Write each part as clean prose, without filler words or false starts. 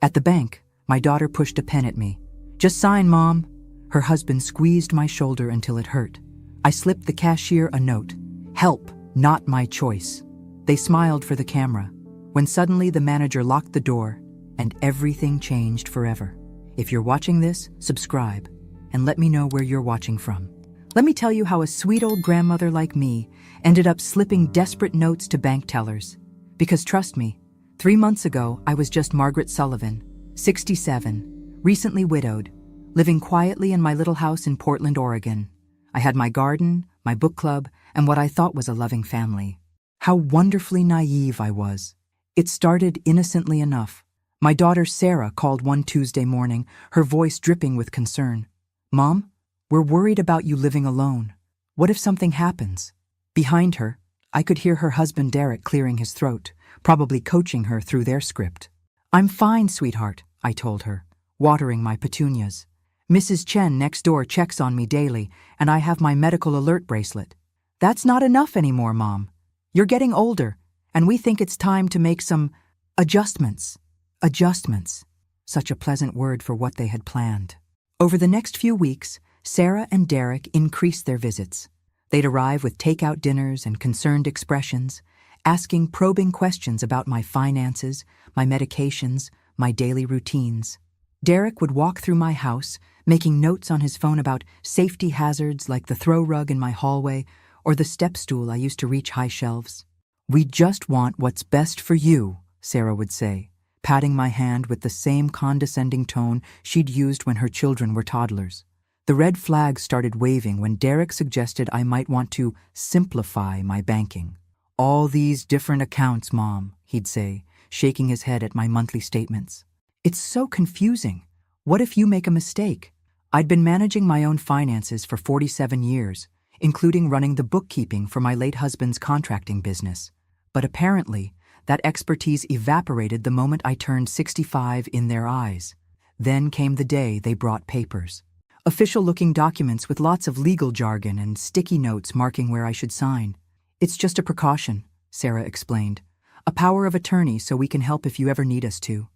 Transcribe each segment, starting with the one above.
At the bank, my daughter pushed a pen at me. "Just sign, Mom." Her husband squeezed my shoulder until it hurt. I slipped the cashier a note. "Help, not my choice." They smiled for the camera, when suddenly the manager locked the door, and everything changed forever. If you're watching this, subscribe, and let me know where you're watching from. Let me tell you how a sweet old grandmother like me ended up slipping desperate notes to bank tellers. Because trust me, 3 months ago, I was just Margaret Sullivan, 67, recently widowed, living quietly in my little house in Portland, Oregon. I had my garden, my book club, and what I thought was a loving family. How wonderfully naive I was. It started innocently enough. My daughter Sarah called one Tuesday morning, her voice dripping with concern. "Mom, we're worried about you living alone. What if something happens?" Behind her, I could hear her husband Derek clearing his throat, probably coaching her through their script. "I'm fine, sweetheart," I told her, watering my petunias. "Mrs. Chen next door checks on me daily, and I have my medical alert bracelet." "That's not enough anymore, Mom. You're getting older, and we think it's time to make some adjustments." Adjustments. Such a pleasant word for what they had planned. Over the next few weeks, Sarah and Derek increased their visits. They'd arrive with takeout dinners and concerned expressions, asking probing questions about my finances, my medications, my daily routines. Derek would walk through my house, making notes on his phone about safety hazards like the throw rug in my hallway or the step stool I used to reach high shelves. "We just want what's best for you," Sarah would say, patting my hand with the same condescending tone she'd used when her children were toddlers. The red flags started waving when Derek suggested I might want to simplify my banking. "All these different accounts, Mom," he'd say, shaking his head at my monthly statements. "It's so confusing. What if you make a mistake?" I'd been managing my own finances for 47 years, including running the bookkeeping for my late husband's contracting business. But apparently, that expertise evaporated the moment I turned 65 in their eyes. Then came the day they brought papers. Official-looking documents with lots of legal jargon and sticky notes marking where I should sign. "It's just a precaution," Sarah explained. "A power of attorney so we can help if you ever need us to."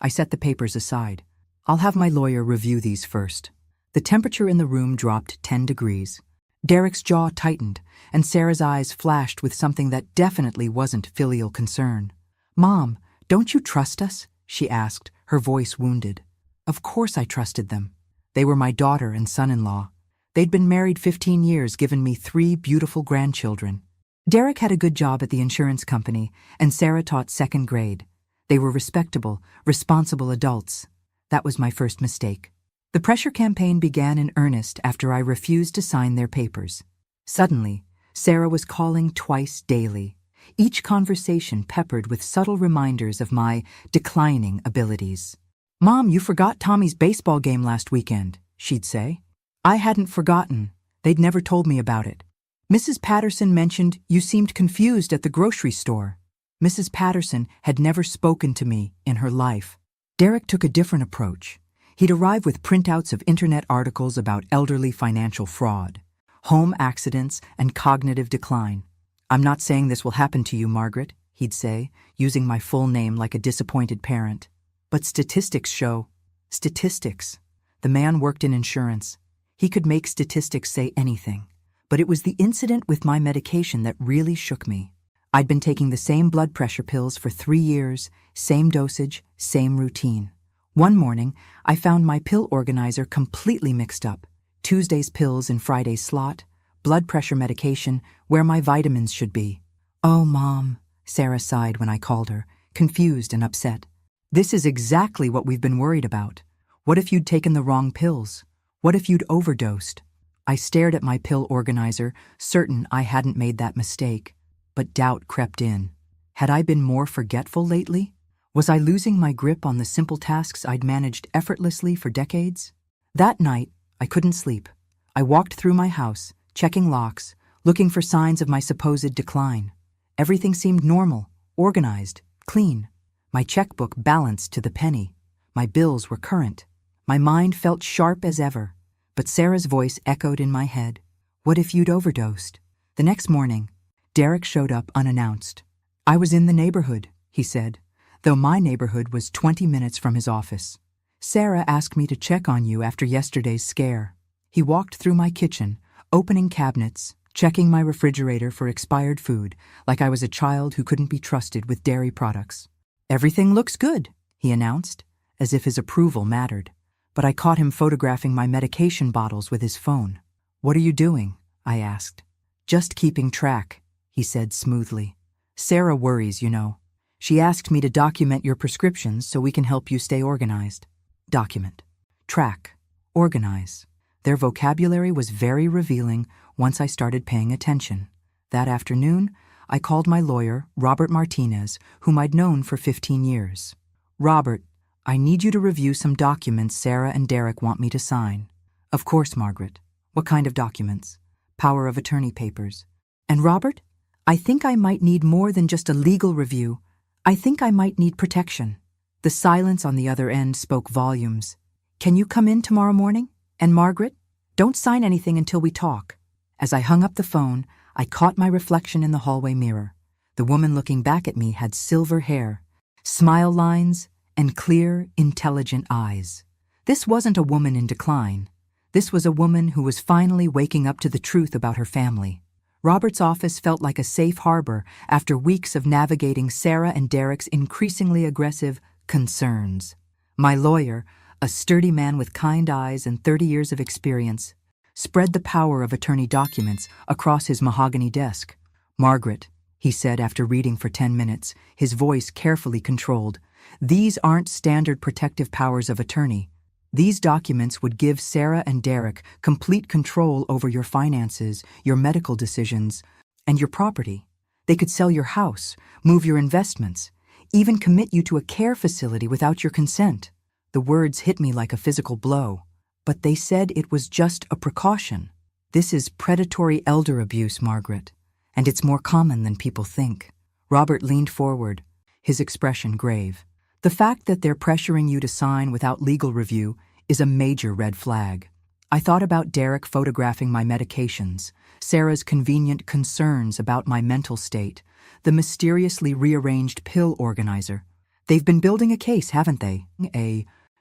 I set the papers aside. "I'll have my lawyer review these first." The temperature in the room dropped 10 degrees. Derek's jaw tightened, and Sarah's eyes flashed with something that definitely wasn't filial concern. "Mom, don't you trust us?" she asked, her voice wounded. Of course I trusted them. They were my daughter and son-in-law. They'd been married 15 years, given me 3 beautiful grandchildren. Derek had a good job at the insurance company, and Sarah taught 2nd grade. They were respectable, responsible adults. That was my first mistake. The pressure campaign began in earnest after I refused to sign their papers. Suddenly, Sarah was calling twice daily, each conversation peppered with subtle reminders of my declining abilities. "Mom, you forgot Tommy's baseball game last weekend," she'd say. I hadn't forgotten. They'd never told me about it. "Mrs. Patterson mentioned you seemed confused at the grocery store." Mrs. Patterson had never spoken to me in her life. Derek took a different approach. He'd arrive with printouts of internet articles about elderly financial fraud, home accidents, and cognitive decline. "I'm not saying this will happen to you, Margaret," he'd say, using my full name like a disappointed parent. "But statistics show." Statistics. The man worked in insurance. He could make statistics say anything. But it was the incident with my medication that really shook me. I'd been taking the same blood pressure pills for 3 years, same dosage, same routine. One morning, I found my pill organizer completely mixed up. Tuesday's pills in Friday's slot, blood pressure medication where my vitamins should be. "Oh, Mom," Sarah sighed when I called her, confused and upset. "This is exactly what we've been worried about. What if you'd taken the wrong pills? What if you'd overdosed?" I stared at my pill organizer, certain I hadn't made that mistake. But doubt crept in. Had I been more forgetful lately? Was I losing my grip on the simple tasks I'd managed effortlessly for decades? That night, I couldn't sleep. I walked through my house, checking locks, looking for signs of my supposed decline. Everything seemed normal, organized, clean. My checkbook balanced to the penny. My bills were current. My mind felt sharp as ever. But Sarah's voice echoed in my head. "What if you'd overdosed?" The next morning, Derek showed up unannounced. "I was in the neighborhood," he said. though my neighborhood was 20 minutes from his office. Sarah asked me to check on you after yesterday's scare. He walked through my kitchen, opening cabinets, checking my refrigerator for expired food, like I was a child who couldn't be trusted with dairy products. Everything looks good, he announced, as if his approval mattered. But I caught him photographing my medication bottles with his phone. What are you doing? I asked. Just keeping track, he said smoothly. Sarah worries, you know. She asked me to document your prescriptions so we can help you stay organized. Document. Track. Organize. Their vocabulary was very revealing once I started paying attention. That afternoon, I called my lawyer, Robert Martinez, whom I'd known for 15 years. Robert, I need you to review some documents Sarah and Derek want me to sign. Of course, Margaret. What kind of documents? Power of attorney papers. And Robert, I think I might need more than just a legal review. I think I might need protection. The silence on the other end spoke volumes. Can you come in tomorrow morning? And Margaret, don't sign anything until we talk. As I hung up the phone, I caught my reflection in the hallway mirror. The woman looking back at me had silver hair, smile lines, and clear, intelligent eyes. This wasn't a woman in decline. This was a woman who was finally waking up to the truth about her family. Robert's office felt like a safe harbor after weeks of navigating Sarah and Derek's increasingly aggressive concerns. My lawyer, a sturdy man with kind eyes and 30 years of experience, spread the power of attorney documents across his mahogany desk. Margaret, he said after reading for 10 minutes, his voice carefully controlled, these aren't standard protective powers of attorney. These documents would give Sarah and Derek complete control over your finances, your medical decisions, and your property. They could sell your house, move your investments, even commit you to a care facility without your consent. The words hit me like a physical blow, but they said it was just a precaution. This is predatory elder abuse, Margaret, and it's more common than people think. Robert leaned forward, his expression grave. The fact that they're pressuring you to sign without legal review is a major red flag. I thought about Derek photographing my medications, Sarah's convenient concerns about my mental state, the mysteriously rearranged pill organizer. They've been building a case, haven't they?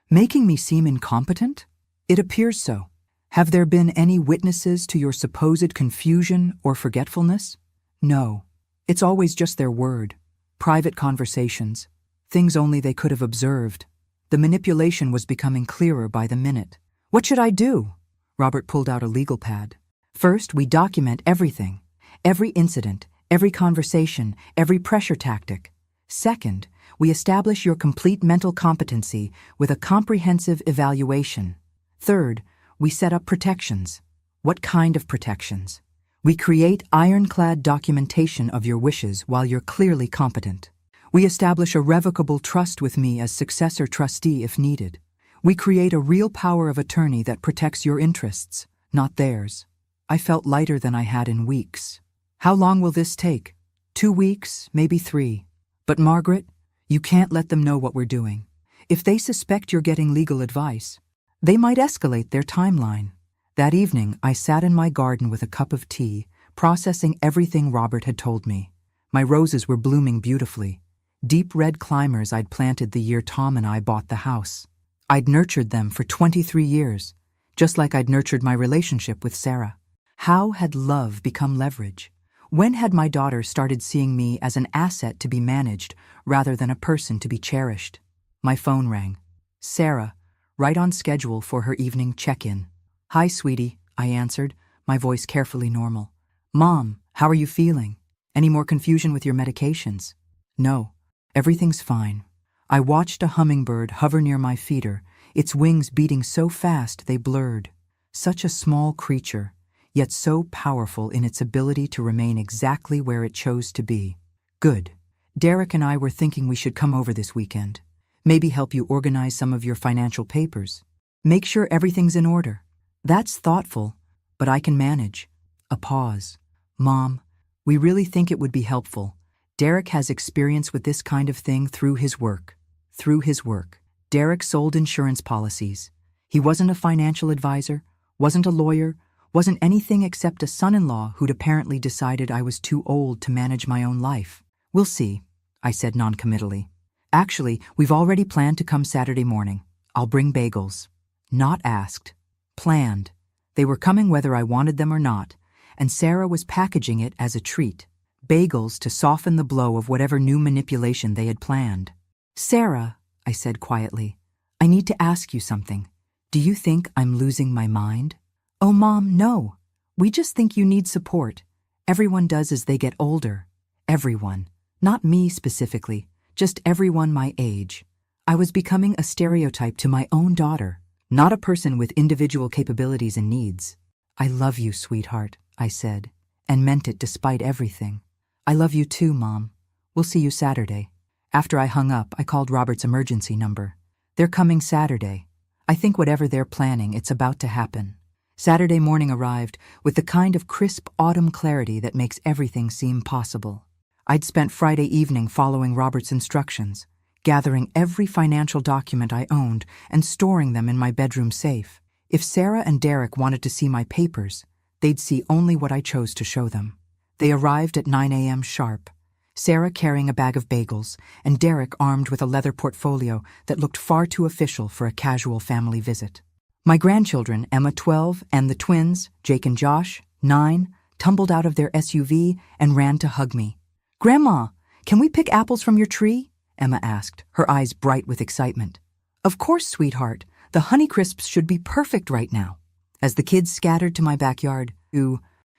Making me seem incompetent? It appears so. Have there been any witnesses to your supposed confusion or forgetfulness? No. It's always just their word. Private conversations. Things only they could have observed. The manipulation was becoming clearer by the minute. What should I do? Robert pulled out a legal pad. First, we document everything. Every incident, every conversation, every pressure tactic. Second, we establish your complete mental competency with a comprehensive evaluation. Third, we set up protections. What kind of protections? We create ironclad documentation of your wishes while you're clearly competent. We establish a revocable trust with me as successor trustee if needed. We create a real power of attorney that protects your interests, not theirs. I felt lighter than I had in weeks. How long will this take? 2 weeks, maybe 3. But Margaret, you can't let them know what we're doing. If they suspect you're getting legal advice, they might escalate their timeline. That evening, I sat in my garden with a cup of tea, processing everything Robert had told me. My roses were blooming beautifully. Deep red climbers I'd planted the year Tom and I bought the house. I'd nurtured them for 23 years, just like I'd nurtured my relationship with Sarah. How had love become leverage? When had my daughter started seeing me as an asset to be managed rather than a person to be cherished? My phone rang. Sarah, right on schedule for her evening check-in. Hi, sweetie, I answered, my voice carefully normal. Mom, how are you feeling? Any more confusion with your medications? No. Everything's fine. I watched a hummingbird hover near my feeder, its wings beating so fast they blurred. Such a small creature, yet so powerful in its ability to remain exactly where it chose to be. Good. Derek and I were thinking we should come over this weekend. Maybe help you organize some of your financial papers. Make sure everything's in order. That's thoughtful, but I can manage. A pause. Mom, we really think it would be helpful. Derek has experience with this kind of thing through his work. Derek sold insurance policies. He wasn't a financial advisor, wasn't a lawyer, wasn't anything except a son-in-law who'd apparently decided I was too old to manage my own life. We'll see, I said noncommittally. Actually, we've already planned to come Saturday morning. I'll bring bagels. Not asked. Planned. They were coming whether I wanted them or not, and Sarah was packaging it as a treat. Bagels to soften the blow of whatever new manipulation they had planned. Sarah, I said quietly, I need to ask you something. Do you think I'm losing my mind? Oh, Mom, no. We just think you need support. Everyone does as they get older. Everyone. Not me specifically, just everyone my age. I was becoming a stereotype to my own daughter, not a person with individual capabilities and needs. I love you, sweetheart, I said, and meant it despite everything. I love you too, Mom. We'll see you Saturday. After I hung up, I called Robert's emergency number. They're coming Saturday. I think whatever they're planning, it's about to happen. Saturday morning arrived with the kind of crisp autumn clarity that makes everything seem possible. I'd spent Friday evening following Robert's instructions, gathering every financial document I owned and storing them in my bedroom safe. If Sarah and Derek wanted to see my papers, they'd see only what I chose to show them. They arrived at 9 a.m. sharp, Sarah carrying a bag of bagels and Derek armed with a leather portfolio that looked far too official for a casual family visit. My grandchildren, Emma 12, and the twins, Jake and Josh, 9, tumbled out of their SUV and ran to hug me. Grandma, can we pick apples from your tree? Emma asked, her eyes bright with excitement. Of course, sweetheart. The Honeycrisps should be perfect right now. As the kids scattered to my backyard,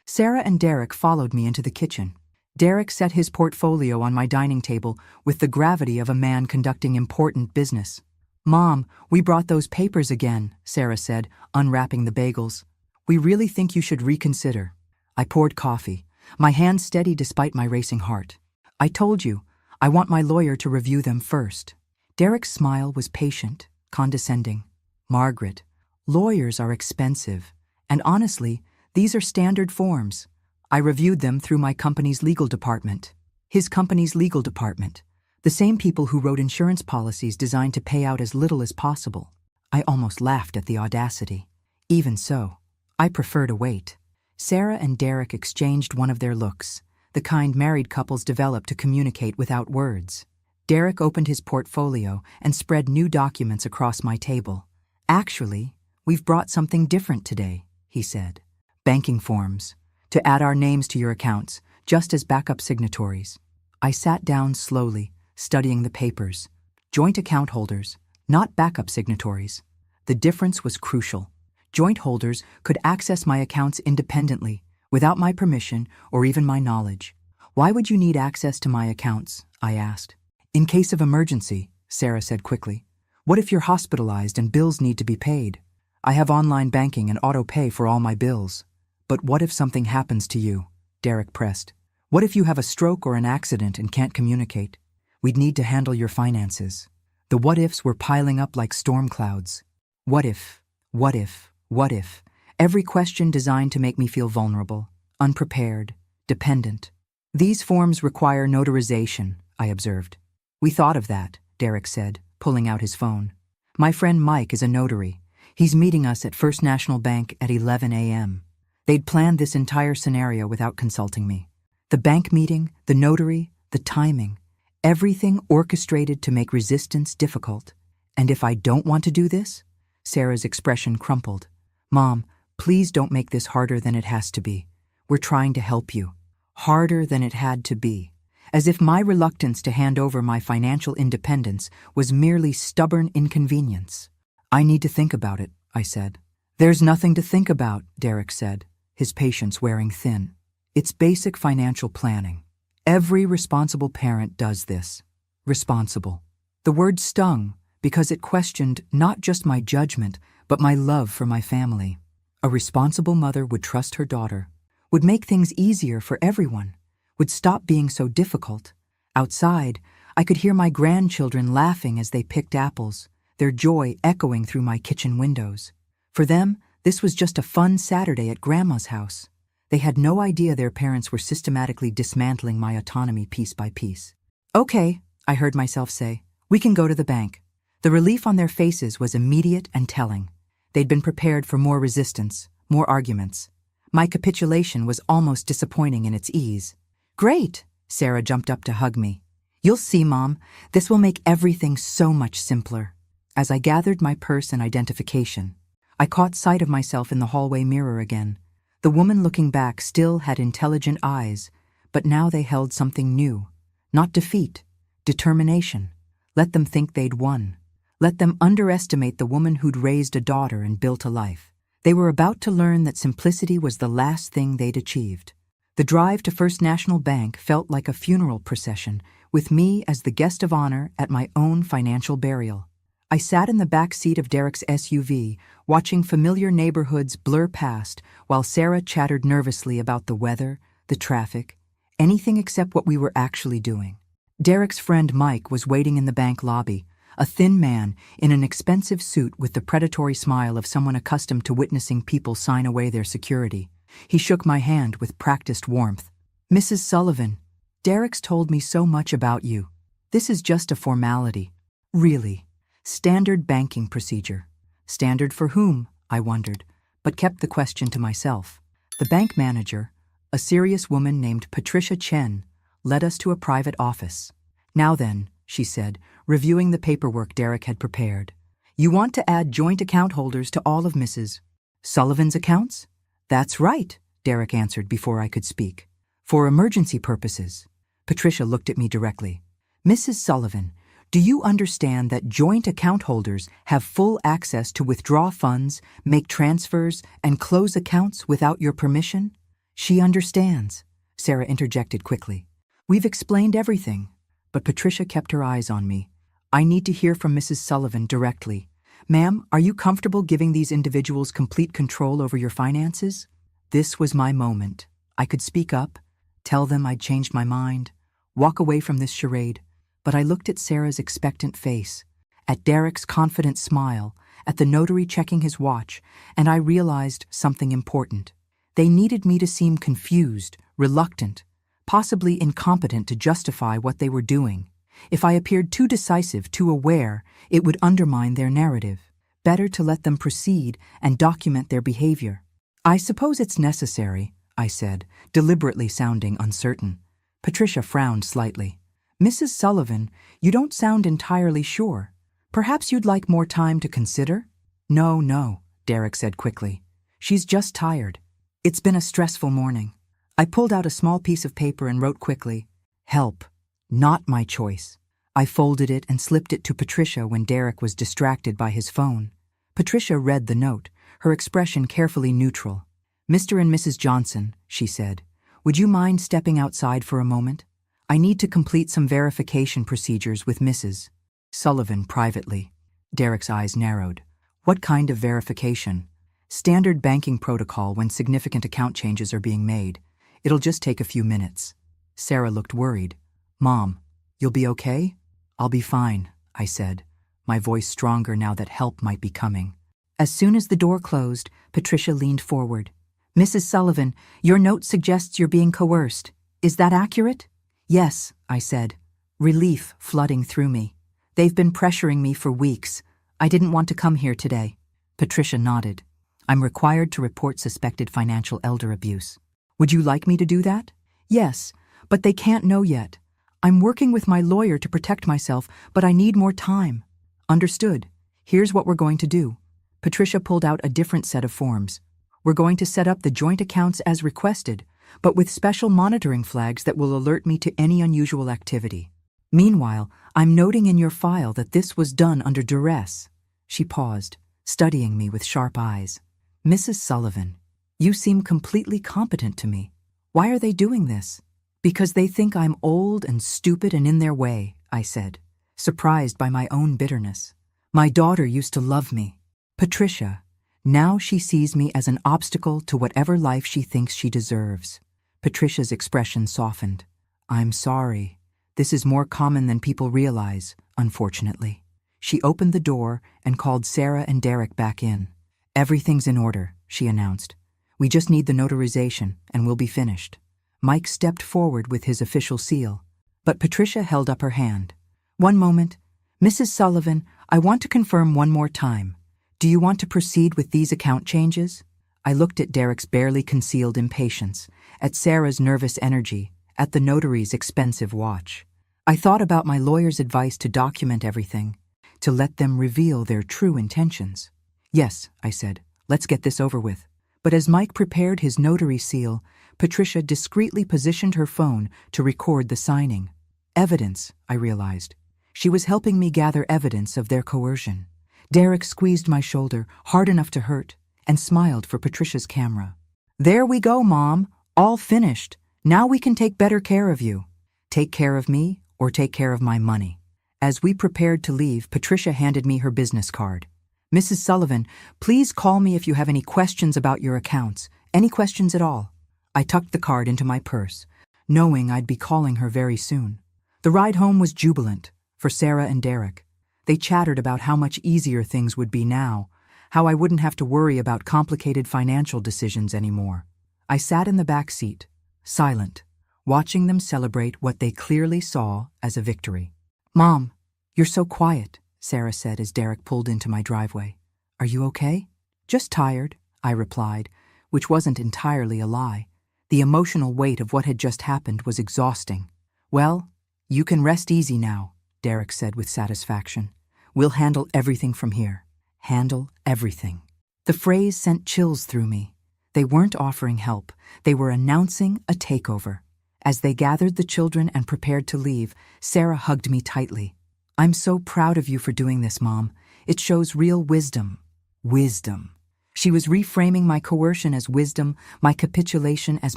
Sarah and Derek followed me into the kitchen. Derek set his portfolio on my dining table with the gravity of a man conducting important business. Mom, we brought those papers again, Sarah said, unwrapping the bagels. We really think you should reconsider. I poured coffee, my hand steady despite my racing heart. I told you, I want my lawyer to review them first. Derek's smile was patient, condescending. Margaret, lawyers are expensive, and honestly, these are standard forms. I reviewed them through my company's legal department. His company's legal department. The same people who wrote insurance policies designed to pay out as little as possible. I almost laughed at the audacity. Even so, I prefer to wait. Sarah and Derek exchanged one of their looks, the kind married couples develop to communicate without words. Derek opened his portfolio and spread new documents across my table. Actually, we've brought something different today, he said. Banking forms, to add our names to your accounts, just as backup signatories. I sat down slowly, studying the papers. Joint account holders, not backup signatories. The difference was crucial. Joint holders could access my accounts independently, without my permission or even my knowledge. Why would you need access to my accounts? I asked. In case of emergency, Sarah said quickly. What if you're hospitalized and bills need to be paid? I have online banking and auto pay for all my bills. But what if something happens to you? Derek pressed. What if you have a stroke or an accident and can't communicate? We'd need to handle your finances. The what-ifs were piling up like storm clouds. What if? What if? What if? Every question designed to make me feel vulnerable, unprepared, dependent. These forms require notarization, I observed. We thought of that, Derek said, pulling out his phone. My friend Mike is a notary. He's meeting us at First National Bank at 11 a.m. They'd planned this entire scenario without consulting me. The bank meeting, the notary, the timing, everything orchestrated to make resistance difficult. And if I don't want to do this? Sarah's expression crumpled. Mom, please don't make this harder than it has to be. We're trying to help you. Harder than it had to be. As if my reluctance to hand over my financial independence was merely stubborn inconvenience. I need to think about it, I said. There's nothing to think about, Derek said, his patience wearing thin. It's basic financial planning. Every responsible parent does this. Responsible. The word stung because it questioned not just my judgment, but my love for my family. A responsible mother would trust her daughter, would make things easier for everyone, would stop being so difficult. Outside, I could hear my grandchildren laughing as they picked apples, their joy echoing through my kitchen windows. For them, this was just a fun Saturday at Grandma's house. They had no idea their parents were systematically dismantling my autonomy piece by piece. Okay, I heard myself say, we can go to the bank. The relief on their faces was immediate and telling. They'd been prepared for more resistance, more arguments. My capitulation was almost disappointing in its ease. Great, Sarah jumped up to hug me. You'll see, Mom. This will make everything so much simpler. As I gathered my purse and identification, I caught sight of myself in the hallway mirror again. The woman looking back still had intelligent eyes, but now they held something new. Not defeat, determination. Let them think they'd won. Let them underestimate the woman who'd raised a daughter and built a life. They were about to learn that simplicity was the last thing they'd achieved. The drive to First National Bank felt like a funeral procession, with me as the guest of honor at my own financial burial. I sat in the back seat of Derek's SUV, watching familiar neighborhoods blur past while Sarah chattered nervously about the weather, the traffic, anything except what we were actually doing. Derek's friend Mike was waiting in the bank lobby, a thin man in an expensive suit with the predatory smile of someone accustomed to witnessing people sign away their security. He shook my hand with practiced warmth. "Mrs. Sullivan, Derek's told me so much about you. This is just a formality. Really. Standard banking procedure." Standard for whom? I wondered, but kept the question to myself. The bank manager, a serious woman named Patricia Chen, led us to a private office. "Now then," she said, reviewing the paperwork Derek had prepared. "You want to add joint account holders to all of Mrs. Sullivan's accounts?" "That's right," Derek answered before I could speak. "For emergency purposes." Patricia looked at me directly. "Mrs. Sullivan, do you understand that joint account holders have full access to withdraw funds, make transfers, and close accounts without your permission?" "She understands," Sarah interjected quickly. "We've explained everything." But Patricia kept her eyes on me. "I need to hear from Mrs. Sullivan directly. Ma'am, are you comfortable giving these individuals complete control over your finances?" This was my moment. I could speak up, tell them I'd changed my mind, walk away from this charade. But I looked at Sarah's expectant face, at Derek's confident smile, at the notary checking his watch, and I realized something important. They needed me to seem confused, reluctant, possibly incompetent to justify what they were doing. If I appeared too decisive, too aware, it would undermine their narrative. Better to let them proceed and document their behavior. "I suppose it's necessary," I said, deliberately sounding uncertain. Patricia frowned slightly. "Mrs. Sullivan, you don't sound entirely sure. Perhaps you'd like more time to consider?" No, Derek said quickly. "She's just tired. It's been a stressful morning." I pulled out a small piece of paper and wrote quickly, "Help, not my choice." I folded it and slipped it to Patricia when Derek was distracted by his phone. Patricia read the note, her expression carefully neutral. "Mr. and Mrs. Johnson," she said, "would you mind stepping outside for a moment? I need to complete some verification procedures with Mrs. Sullivan privately." Derek's eyes narrowed. "What kind of verification?" "Standard banking protocol when significant account changes are being made. It'll just take a few minutes." Sarah looked worried. "Mom, you'll be okay?" "I'll be fine," I said, my voice stronger now that help might be coming. As soon as the door closed, Patricia leaned forward. "Mrs. Sullivan, your note suggests you're being coerced. Is that accurate?" "Yes," I said, relief flooding through me. "They've been pressuring me for weeks. I didn't want to come here today." Patricia nodded. "I'm required to report suspected financial elder abuse. Would you like me to do that?" "Yes, but they can't know yet. I'm working with my lawyer to protect myself, but I need more time." "Understood. Here's what we're going to do." Patricia pulled out a different set of forms. "We're going to set up the joint accounts as requested, but with special monitoring flags that will alert me to any unusual activity. Meanwhile, I'm noting in your file that this was done under duress." She paused, studying me with sharp eyes. "Mrs. Sullivan, you seem completely competent to me. Why are they doing this?" "Because they think I'm old and stupid and in their way," I said, surprised by my own bitterness. "My daughter used to love me. Patricia, now she sees me as an obstacle to whatever life she thinks she deserves." Patricia's expression softened. "I'm sorry. This is more common than people realize, unfortunately." She opened the door and called Sarah and Derek back in. "Everything's in order," she announced. "We just need the notarization, and we'll be finished." Mike stepped forward with his official seal, but Patricia held up her hand. "One moment. Mrs. Sullivan, I want to confirm one more time. Do you want to proceed with these account changes?" I looked at Derek's barely concealed impatience, at Sarah's nervous energy, at the notary's expensive watch. I thought about my lawyer's advice to document everything, to let them reveal their true intentions. Yes, I said, let's get this over with. But as Mike prepared his notary seal, Patricia discreetly positioned her phone to record the signing. Evidence, I realized. She was helping me gather evidence of their coercion. Derek squeezed my shoulder hard enough to hurt and smiled for Patricia's camera. There we go, Mom. All finished. Now we can take better care of you. Take care of me or take care of my money. As we prepared to leave, Patricia handed me her business card. Mrs. Sullivan, please call me if you have any questions about your accounts. Any questions at all. I tucked the card into my purse, knowing I'd be calling her very soon. The ride home was jubilant for Sarah and Derek. They chattered about how much easier things would be now, how I wouldn't have to worry about complicated financial decisions anymore. I sat in the back seat, silent, watching them celebrate what they clearly saw as a victory. Mom, you're so quiet, Sarah said as Derek pulled into my driveway. Are you okay? Just tired, I replied, which wasn't entirely a lie. The emotional weight of what had just happened was exhausting. Well, you can rest easy now, Derek said with satisfaction. We'll handle everything from here. Handle everything. The phrase sent chills through me. They weren't offering help. They were announcing a takeover. As they gathered the children and prepared to leave, Sarah hugged me tightly. I'm so proud of you for doing this, Mom. It shows real wisdom. Wisdom. She was reframing my coercion as wisdom, my capitulation as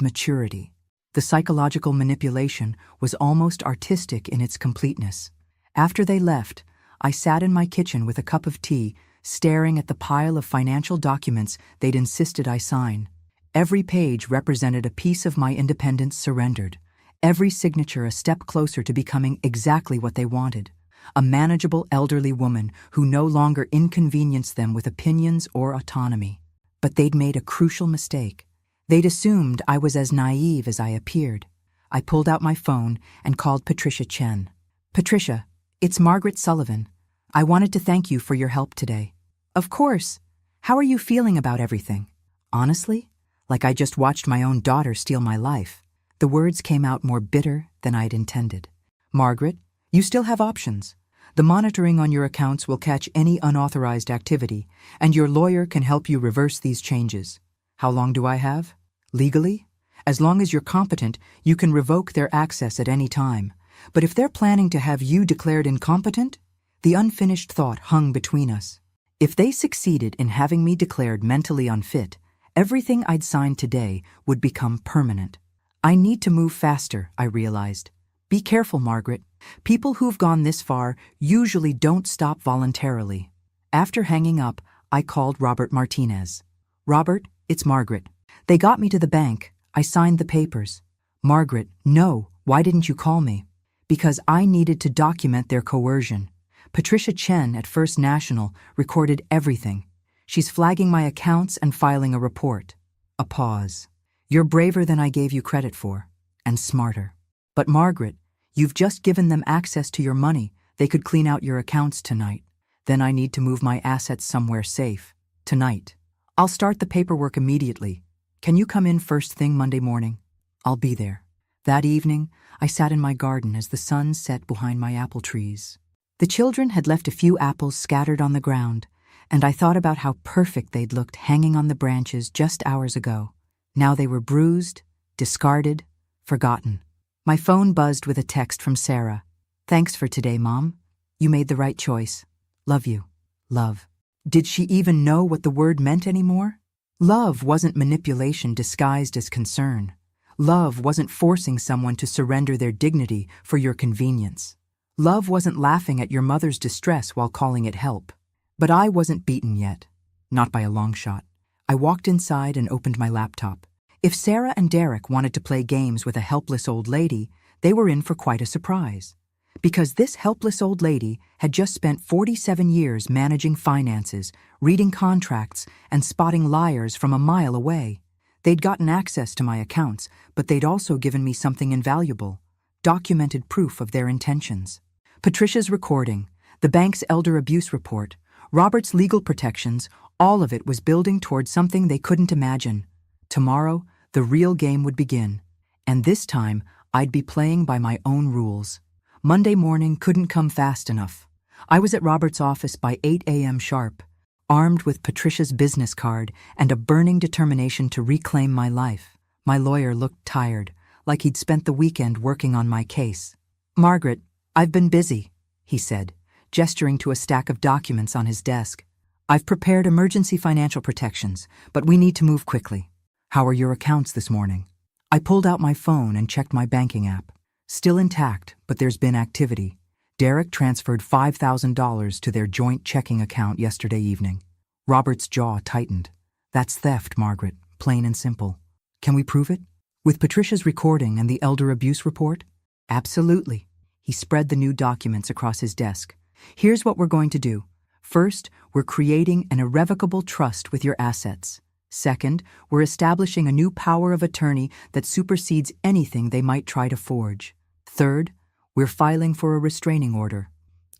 maturity. The psychological manipulation was almost artistic in its completeness. After they left, I sat in my kitchen with a cup of tea, staring at the pile of financial documents they'd insisted I sign. Every page represented a piece of my independence surrendered, every signature a step closer to becoming exactly what they wanted, a manageable elderly woman who no longer inconvenienced them with opinions or autonomy. But they'd made a crucial mistake. They'd assumed I was as naive as I appeared. I pulled out my phone and called Patricia Chen. Patricia, it's Margaret Sullivan. I wanted to thank you for your help today. Of course. How are you feeling about everything? Honestly, like I just watched my own daughter steal my life. The words came out more bitter than I'd intended. Margaret, you still have options. The monitoring on your accounts will catch any unauthorized activity, and your lawyer can help you reverse these changes. How long do I have? Legally? As long as you're competent, you can revoke their access at any time. But if they're planning to have you declared incompetent, the unfinished thought hung between us. If they succeeded in having me declared mentally unfit, everything I'd signed today would become permanent. I need to move faster, I realized. Be careful, Margaret. People who've gone this far usually don't stop voluntarily. After hanging up, I called Robert Martinez. Robert, it's Margaret. They got me to the bank. I signed the papers. Margaret, no, why didn't you call me? Because I needed to document their coercion. Patricia Chen at First National recorded everything. She's flagging my accounts and filing a report. A pause. You're braver than I gave you credit for, and smarter. But Margaret, you've just given them access to your money. They could clean out your accounts tonight. Then I need to move my assets somewhere safe. Tonight. I'll start the paperwork immediately. Can you come in first thing Monday morning? I'll be there. That evening, I sat in my garden as the sun set behind my apple trees. The children had left a few apples scattered on the ground, and I thought about how perfect they'd looked hanging on the branches just hours ago. Now they were bruised, discarded, forgotten. My phone buzzed with a text from Sarah. Thanks for today, Mom. You made the right choice. Love you. Love. Did she even know what the word meant anymore? Love wasn't manipulation disguised as concern. Love wasn't forcing someone to surrender their dignity for your convenience. Love wasn't laughing at your mother's distress while calling it help. But I wasn't beaten yet. Not by a long shot. I walked inside and opened my laptop. If Sarah and Derek wanted to play games with a helpless old lady, they were in for quite a surprise. Because this helpless old lady had just spent 47 years managing finances, reading contracts, and spotting liars from a mile away. They'd gotten access to my accounts, but they'd also given me something invaluable, documented proof of their intentions. Patricia's recording, the bank's elder abuse report, Robert's legal protections, all of it was building towards something they couldn't imagine. Tomorrow, the real game would begin, and this time, I'd be playing by my own rules. Monday morning couldn't come fast enough. I was at Robert's office by 8 a.m. sharp, armed with Patricia's business card and a burning determination to reclaim my life. My lawyer looked tired, like he'd spent the weekend working on my case. "Margaret, I've been busy," he said, gesturing to a stack of documents on his desk. "I've prepared emergency financial protections, but we need to move quickly. How are your accounts this morning?" I pulled out my phone and checked my banking app. Still intact, but there's been activity. Derek transferred $5,000 to their joint checking account yesterday evening. Robert's jaw tightened. "That's theft, Margaret, plain and simple. Can we prove it? With Patricia's recording and the elder abuse report?" "Absolutely." He spread the new documents across his desk. "Here's what we're going to do. First, we're creating an irrevocable trust with your assets. Second, we're establishing a new power of attorney that supersedes anything they might try to forge. Third, we're filing for a restraining order."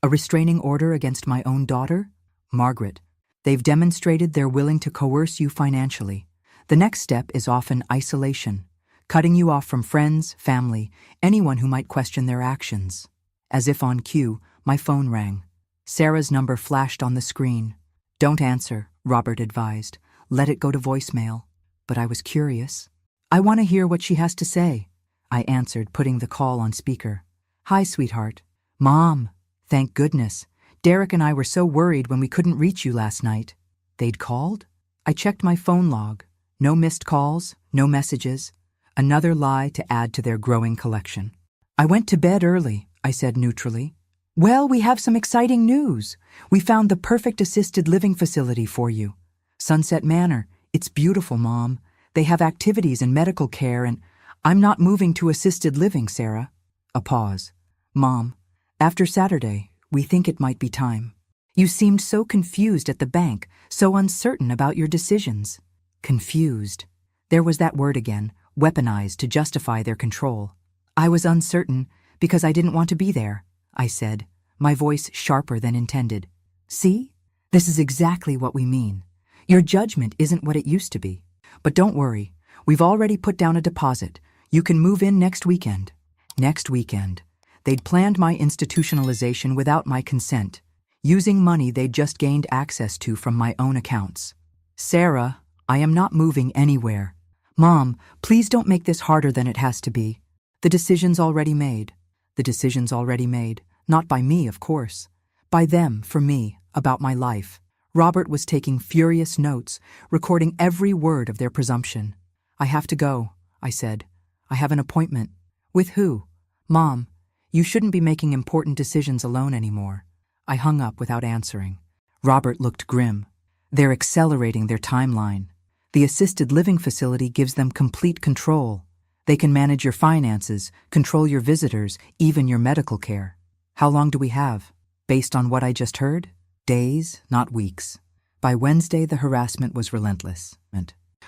"A restraining order against my own daughter?" "Margaret, they've demonstrated they're willing to coerce you financially. The next step is often isolation, cutting you off from friends, family, anyone who might question their actions." As if on cue, my phone rang. Sarah's number flashed on the screen. "Don't answer," Robert advised. "Let it go to voicemail." But I was curious. "I want to hear what she has to say," I answered, putting the call on speaker. "Hi, sweetheart." "Mom, thank goodness. Derek and I were so worried when we couldn't reach you last night." "They'd called?" I checked my phone log. No missed calls, no messages. Another lie to add to their growing collection. "I went to bed early," I said neutrally. "Well, we have some exciting news. We found the perfect assisted living facility for you. Sunset Manor. It's beautiful, Mom. They have activities and medical care and—" "I'm not moving to assisted living, Sarah." A pause. "Mom, after Saturday, we think it might be time. You seemed so confused at the bank, so uncertain about your decisions." Confused. There was that word again, weaponized to justify their control. "I was uncertain because I didn't want to be there," I said, my voice sharper than intended. "See? This is exactly what we mean. Your judgment isn't what it used to be. But don't worry, we've already put down a deposit. You can move in next weekend." Next weekend. They'd planned my institutionalization without my consent, using money they'd just gained access to from my own accounts. "Sarah, I am not moving anywhere." "Mom, please don't make this harder than it has to be. The decision's already made." The decision's already made. Not by me, of course. By them, for me, about my life. Robert was taking furious notes, recording every word of their presumption. "I have to go," I said. "I have an appointment." "With who?" "Mom, you shouldn't be making important decisions alone anymore." I hung up without answering. Robert looked grim. "They're accelerating their timeline. The assisted living facility gives them complete control. They can manage your finances, control your visitors, even your medical care." "How long do we have?" "Based on what I just heard? Days, not weeks." By Wednesday, the harassment was relentless.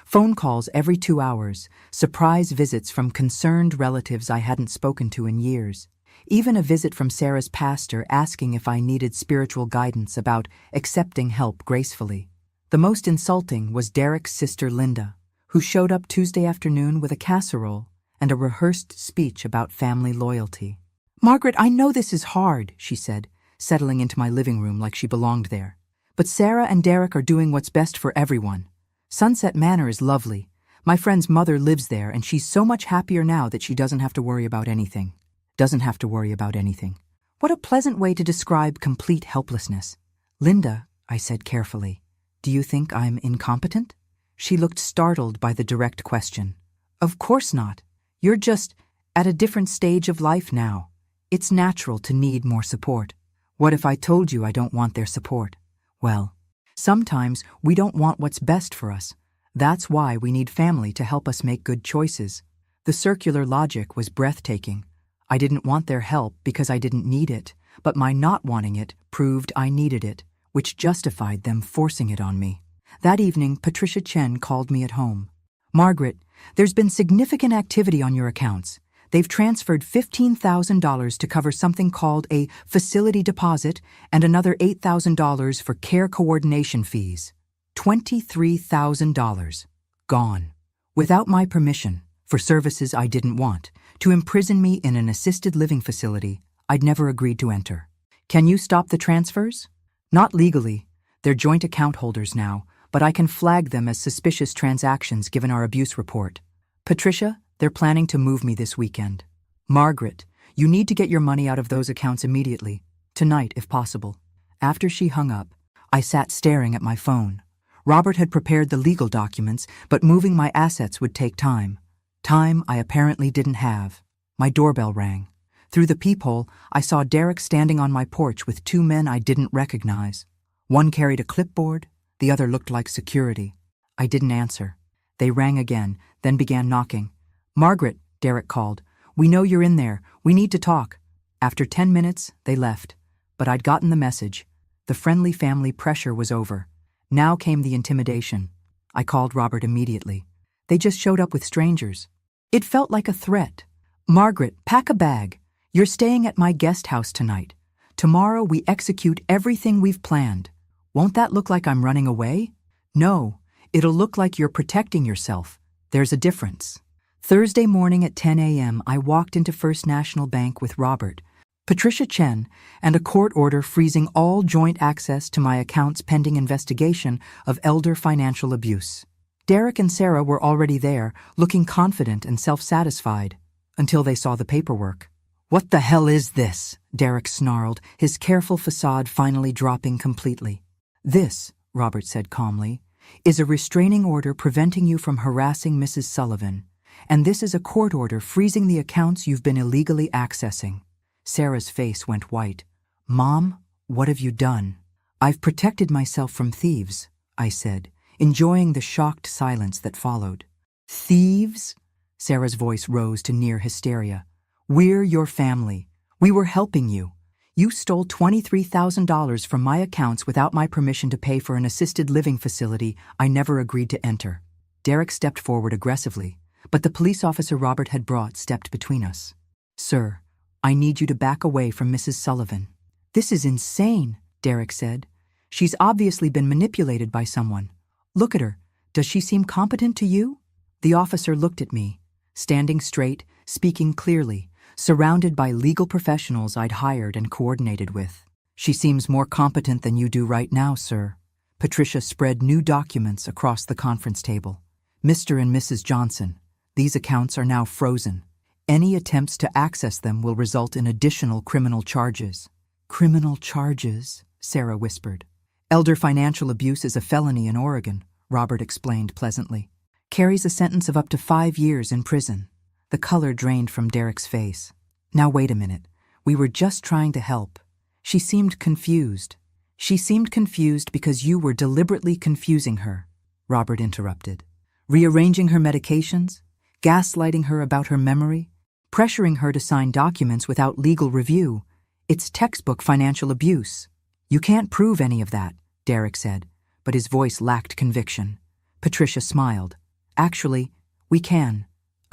Phone calls every 2 hours, surprise visits from concerned relatives I hadn't spoken to in years. Even a visit from Sarah's pastor asking if I needed spiritual guidance about accepting help gracefully. The most insulting was Derek's sister Linda, who showed up Tuesday afternoon with a casserole and a rehearsed speech about family loyalty. "Margaret, I know this is hard," she said, settling into my living room like she belonged there. "But Sarah and Derek are doing what's best for everyone. Sunset Manor is lovely. My friend's mother lives there, and she's so much happier now that she doesn't have to worry about anything." Doesn't have to worry about anything. What a pleasant way to describe complete helplessness. "Linda," I said carefully, "do you think I'm incompetent?" She looked startled by the direct question. "Of course not. You're just at a different stage of life now. It's natural to need more support." "What if I told you I don't want their support?" "Well, sometimes we don't want what's best for us. That's why we need family to help us make good choices." The circular logic was breathtaking. I didn't want their help because I didn't need it, but my not wanting it proved I needed it, which justified them forcing it on me. That evening, Patricia Chen called me at home. "Margaret, there's been significant activity on your accounts. They've transferred $15,000 to cover something called a facility deposit and another $8,000 for care coordination fees. $23,000. Gone. Without my permission, for services I didn't want, to imprison me in an assisted living facility, I'd never agreed to enter. Can you stop the transfers? Not legally. They're joint account holders now, but I can flag them as suspicious transactions given our abuse report. Patricia, they're planning to move me this weekend. Margaret, you need to get your money out of those accounts immediately. Tonight, if possible. After she hung up, I sat staring at my phone. Robert had prepared the legal documents, but moving my assets would take time. Time I apparently didn't have. My doorbell rang. Through the peephole, I saw Derek standing on my porch with two men I didn't recognize. One carried a clipboard, the other looked like security. I didn't answer. They rang again, then began knocking. "Margaret," Derek called. "We know you're in there. We need to talk." After 10 minutes, they left. But I'd gotten the message. The friendly family pressure was over. Now came the intimidation. I called Robert immediately. They just showed up with strangers. It felt like a threat. "Margaret, pack a bag. You're staying at my guest house tonight. Tomorrow we execute everything we've planned. Won't that look like I'm running away? No, it'll look like you're protecting yourself. There's a difference." Thursday morning at 10 a.m., I walked into First National Bank with Robert, Patricia Chen, and a court order freezing all joint access to my accounts pending investigation of elder financial abuse. Derek and Sarah were already there, looking confident and self-satisfied, until they saw the paperwork. "What the hell is this?" Derek snarled, his careful facade finally dropping completely. "This," Robert said calmly, "is a restraining order preventing you from harassing Mrs. Sullivan, and this is a court order freezing the accounts you've been illegally accessing." Sarah's face went white. "Mom, what have you done?" "I've protected myself from thieves," I said, enjoying the shocked silence that followed. "Thieves?" Sarah's voice rose to near hysteria. "We're your family. We were helping you. You stole $23,000 from my accounts without my permission to pay for an assisted living facility I never agreed to enter." Derek stepped forward aggressively, but the police officer Robert had brought stepped between us. "Sir, I need you to back away from Mrs. Sullivan." "This is insane," Derek said. "She's obviously been manipulated by someone. Look at her. Does she seem competent to you?" The officer looked at me, standing straight, speaking clearly, surrounded by legal professionals I'd hired and coordinated with. "She seems more competent than you do right now, sir." Patricia spread new documents across the conference table. "Mr. and Mrs. Johnson, these accounts are now frozen. Any attempts to access them will result in additional criminal charges." "Criminal charges?" Sarah whispered. "Elder financial abuse is a felony in Oregon," Robert explained pleasantly. "Carries a sentence of up to 5 years in prison." The color drained from Derek's face. "Now wait a minute. We were just trying to help." She seemed confused. "She seemed confused because you were deliberately confusing her," Robert interrupted. "Rearranging her medications, gaslighting her about her memory, pressuring her to sign documents without legal review. It's textbook financial abuse." "You can't prove any of that," Derek said, but his voice lacked conviction. Patricia smiled. "Actually, we can.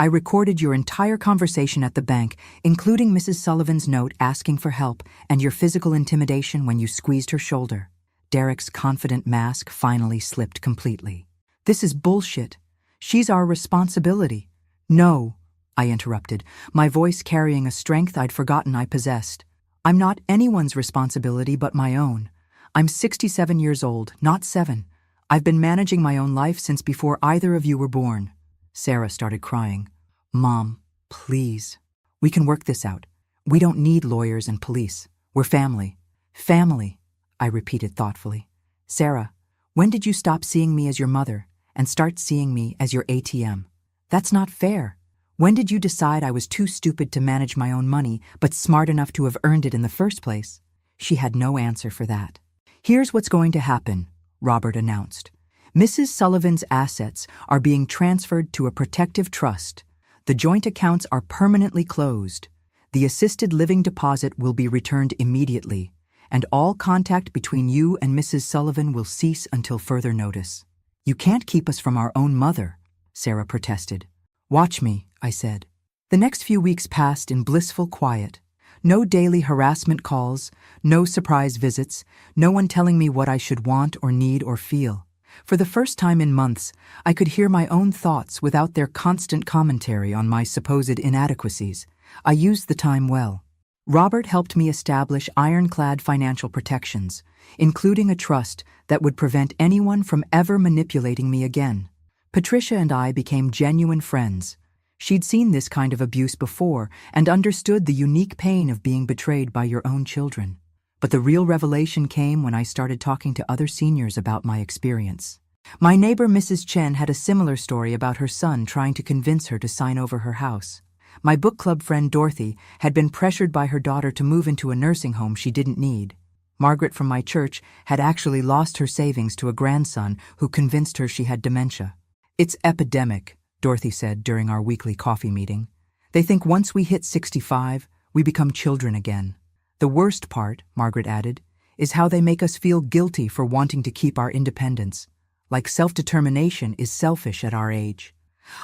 I recorded your entire conversation at the bank, including Mrs. Sullivan's note asking for help and your physical intimidation when you squeezed her shoulder." Derek's confident mask finally slipped completely. "This is bullshit. She's our responsibility." "No," I interrupted, my voice carrying a strength I'd forgotten I possessed. "I'm not anyone's responsibility but my own. I'm 67 years old, not 7. I've been managing my own life since before either of you were born." Sarah started crying. "Mom, please. We can work this out. We don't need lawyers and police. We're family." "Family," I repeated thoughtfully. "Sarah, when did you stop seeing me as your mother and start seeing me as your ATM? That's not fair. When did you decide I was too stupid to manage my own money but smart enough to have earned it in the first place?" She had no answer for that. "Here's what's going to happen," Robert announced. "Mrs. Sullivan's assets are being transferred to a protective trust. The joint accounts are permanently closed. The assisted living deposit will be returned immediately, and all contact between you and Mrs. Sullivan will cease until further notice." "You can't keep us from our own mother," Sarah protested. "Watch me," I said. The next few weeks passed in blissful quiet. No daily harassment calls, no surprise visits, no one telling me what I should want or need or feel. For the first time in months, I could hear my own thoughts without their constant commentary on my supposed inadequacies. I used the time well. Robert helped me establish ironclad financial protections, including a trust that would prevent anyone from ever manipulating me again. Patricia and I became genuine friends. She'd seen this kind of abuse before and understood the unique pain of being betrayed by your own children. But the real revelation came when I started talking to other seniors about my experience. My neighbor Mrs. Chen had a similar story about her son trying to convince her to sign over her house. My book club friend Dorothy had been pressured by her daughter to move into a nursing home she didn't need. Margaret from my church had actually lost her savings to a grandson who convinced her she had dementia. "It's epidemic," Dorothy said during our weekly coffee meeting. "They think once we hit 65, we become children again. The worst part," Margaret added, "is how they make us feel guilty for wanting to keep our independence. Like self-determination is selfish at our age."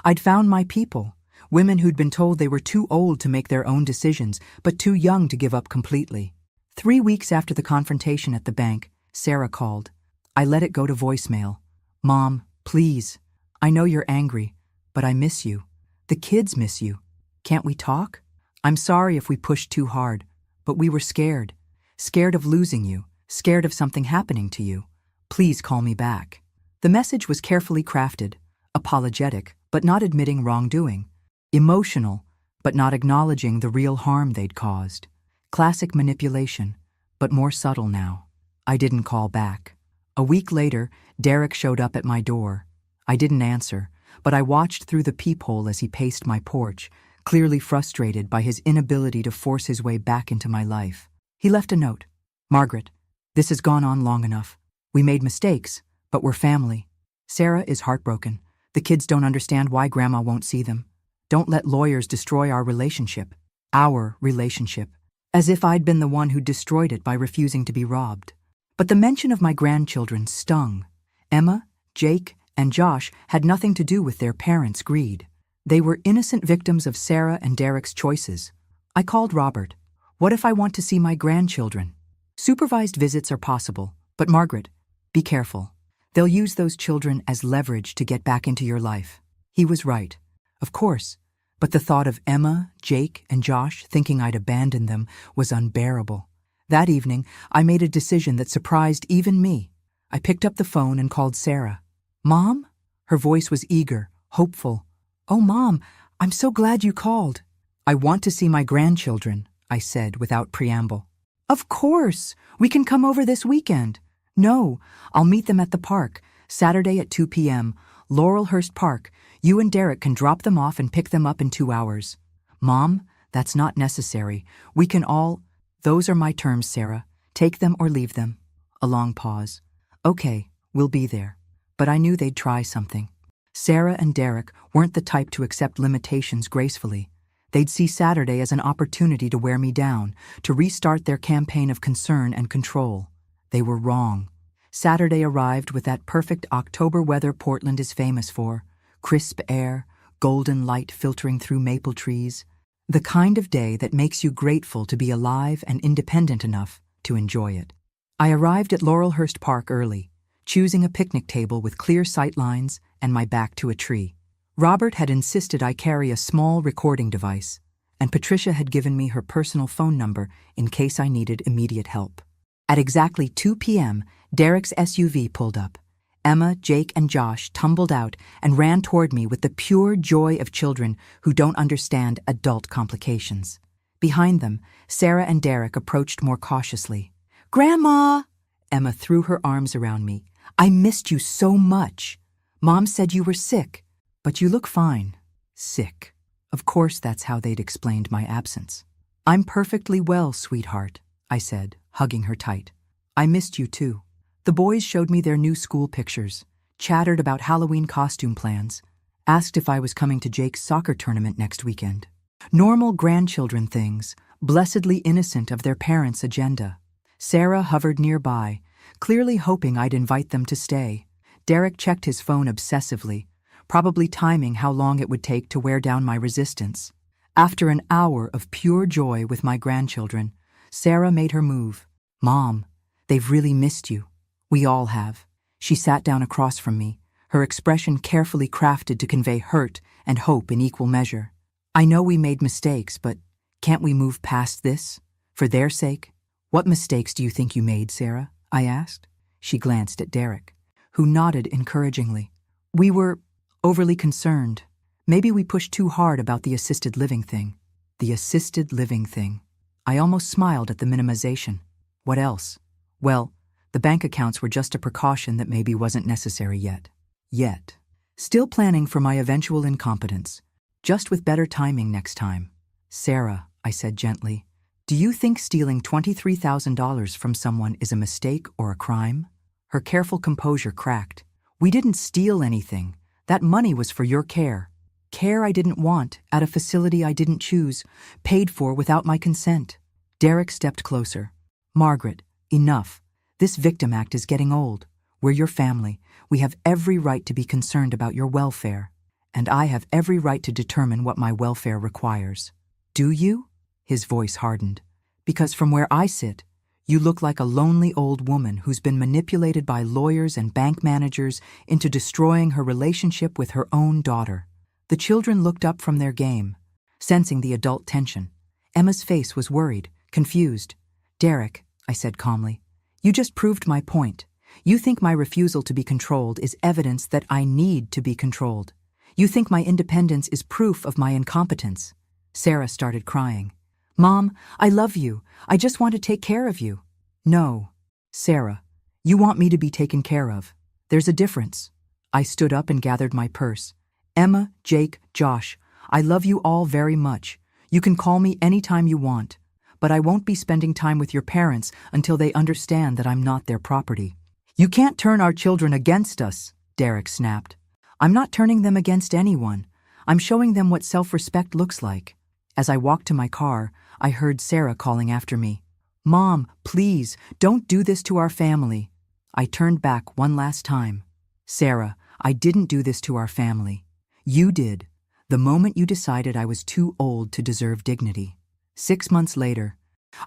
I'd found my people, women who'd been told they were too old to make their own decisions, but too young to give up completely. 3 weeks after the confrontation at the bank, Sarah called. I let it go to voicemail. "Mom, please. I know you're angry, but I miss you. The kids miss you. Can't we talk? I'm sorry if we pushed too hard, but we were scared. Scared of losing you, scared of something happening to you. Please call me back." The message was carefully crafted, apologetic, but not admitting wrongdoing. Emotional, but not acknowledging the real harm they'd caused. Classic manipulation, but more subtle now. I didn't call back. A week later, Derek showed up at my door. I didn't answer, but I watched through the peephole as he paced my porch, clearly frustrated by his inability to force his way back into my life. He left a note. "Margaret, this has gone on long enough. We made mistakes, but we're family. Sarah is heartbroken. The kids don't understand why Grandma won't see them. Don't let lawyers destroy our relationship. Our relationship." As if I'd been the one who destroyed it by refusing to be robbed. But the mention of my grandchildren stung. Emma, Jake, and Josh had nothing to do with their parents' greed. They were innocent victims of Sarah and Derek's choices. I called Robert. "What if I want to see my grandchildren?" "Supervised visits are possible, but Margaret, be careful. They'll use those children as leverage to get back into your life." He was right. Of course. But the thought of Emma, Jake, and Josh thinking I'd abandoned them was unbearable. That evening, I made a decision that surprised even me. I picked up the phone and called Sarah. "Mom?" Her voice was eager, hopeful. "Oh, Mom, I'm so glad you called." "I want to see my grandchildren," I said without preamble. "Of course! We can come over this weekend." "No, I'll meet them at the park, Saturday at 2 p.m., Laurelhurst Park. You and Derek can drop them off and pick them up in 2 hours. "Mom, that's not necessary. We can all—" "Those are my terms, Sarah. Take them or leave them." A long pause. "Okay, we'll be there." But I knew they'd try something. Sarah and Derek weren't the type to accept limitations gracefully. They'd see Saturday as an opportunity to wear me down, to restart their campaign of concern and control. They were wrong. Saturday arrived with that perfect October weather Portland is famous for. Crisp air, golden light filtering through maple trees. The kind of day that makes you grateful to be alive and independent enough to enjoy it. I arrived at Laurelhurst Park early, choosing a picnic table with clear sight lines and my back to a tree. Robert had insisted I carry a small recording device, and Patricia had given me her personal phone number in case I needed immediate help. At exactly 2 p.m., Derek's SUV pulled up. Emma, Jake, and Josh tumbled out and ran toward me with the pure joy of children who don't understand adult complications. Behind them, Sarah and Derek approached more cautiously. "Grandma!" Emma threw her arms around me. "I missed you so much. Mom said you were sick, but you look fine." Sick. Of course that's how they'd explained my absence. "I'm perfectly well, sweetheart," I said, hugging her tight. "I missed you too." The boys showed me their new school pictures, chattered about Halloween costume plans, asked if I was coming to Jake's soccer tournament next weekend. Normal grandchildren things, blessedly innocent of their parents' agenda. Sarah hovered nearby, clearly hoping I'd invite them to stay. Derek checked his phone obsessively, probably timing how long it would take to wear down my resistance. After an hour of pure joy with my grandchildren, Sarah made her move. "Mom, they've really missed you. We all have." She sat down across from me, her expression carefully crafted to convey hurt and hope in equal measure. "I know we made mistakes, but can't we move past this? For their sake? What mistakes do you think you made, Sarah? I asked. She glanced at Derek, who nodded encouragingly. We were overly concerned. Maybe we pushed too hard about the assisted living thing. The assisted living thing. I almost smiled at the minimization. What else? Well, the bank accounts were just a precaution that maybe wasn't necessary yet. Still planning for my eventual incompetence. Just with better timing next time. Sarah, I said gently, do you think stealing $23,000 from someone is a mistake or a crime? Her careful composure cracked. We didn't steal anything. That money was for your care. Care I didn't want, at a facility I didn't choose, paid for without my consent. Derek stepped closer. Margaret, enough. This victim act is getting old. We're your family. We have every right to be concerned about your welfare. And I have every right to determine what my welfare requires. Do you? His voice hardened. Because from where I sit, you look like a lonely old woman who's been manipulated by lawyers and bank managers into destroying her relationship with her own daughter. The children looked up from their game, sensing the adult tension. Emma's face was worried, confused. Derek, I said calmly, you just proved my point. You think my refusal to be controlled is evidence that I need to be controlled. You think my independence is proof of my incompetence. Sarah started crying. Mom, I love you. I just want to take care of you. No, Sarah, you want me to be taken care of. There's a difference. I stood up and gathered my purse. Emma, Jake, Josh, I love you all very much. You can call me anytime you want, but I won't be spending time with your parents until they understand that I'm not their property. You can't turn our children against us, Derek snapped. I'm not turning them against anyone. I'm showing them what self-respect looks like. As I walked to my car, I heard Sarah calling after me. Mom, please, don't do this to our family. I turned back one last time. Sarah, I didn't do this to our family. You did, the moment you decided I was too old to deserve dignity. 6 months later,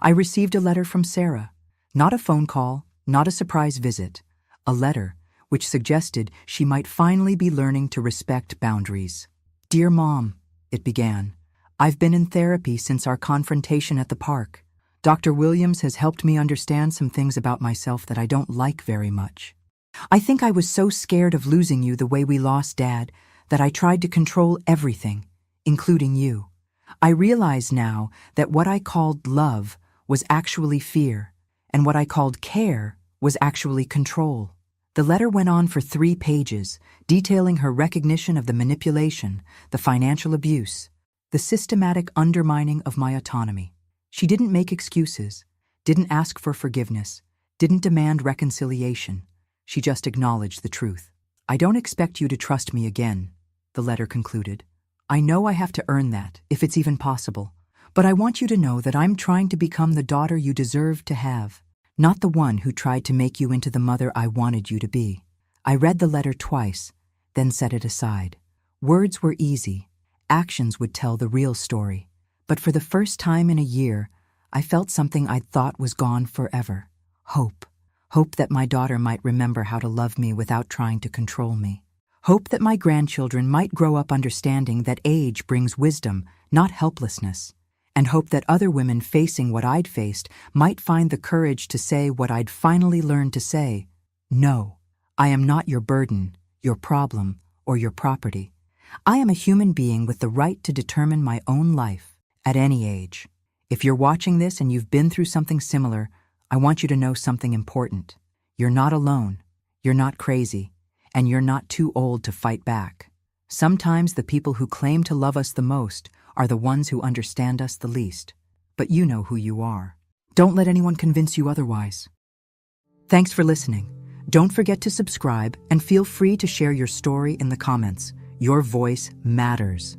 I received a letter from Sarah. Not a phone call, not a surprise visit. A letter which suggested she might finally be learning to respect boundaries. Dear Mom, it began. I've been in therapy since our confrontation at the park. Dr. Williams has helped me understand some things about myself that I don't like very much. I think I was so scared of losing you the way we lost Dad that I tried to control everything, including you. I realize now that what I called love was actually fear, and what I called care was actually control. The letter went on for 3 pages, detailing her recognition of the manipulation, the financial abuse, the systematic undermining of my autonomy. She didn't make excuses, didn't ask for forgiveness, didn't demand reconciliation. She just acknowledged the truth. I don't expect you to trust me again, the letter concluded. I know I have to earn that, if it's even possible, but I want you to know that I'm trying to become the daughter you deserve to have, not the one who tried to make you into the mother I wanted you to be. I read the letter twice, then set it aside. Words were easy. Actions would tell the real story. But for the first time in a year, I felt something I'd thought was gone forever. Hope. Hope that my daughter might remember how to love me without trying to control me. Hope that my grandchildren might grow up understanding that age brings wisdom, not helplessness. And hope that other women facing what I'd faced might find the courage to say what I'd finally learned to say. No, I am not your burden, your problem, or your property. I am a human being with the right to determine my own life at any age. If you're watching this and you've been through something similar, I want you to know something important. You're not alone, you're not crazy, and you're not too old to fight back. Sometimes the people who claim to love us the most are the ones who understand us the least. But you know who you are. Don't let anyone convince you otherwise. Thanks for listening. Don't forget to subscribe and feel free to share your story in the comments. Your voice matters.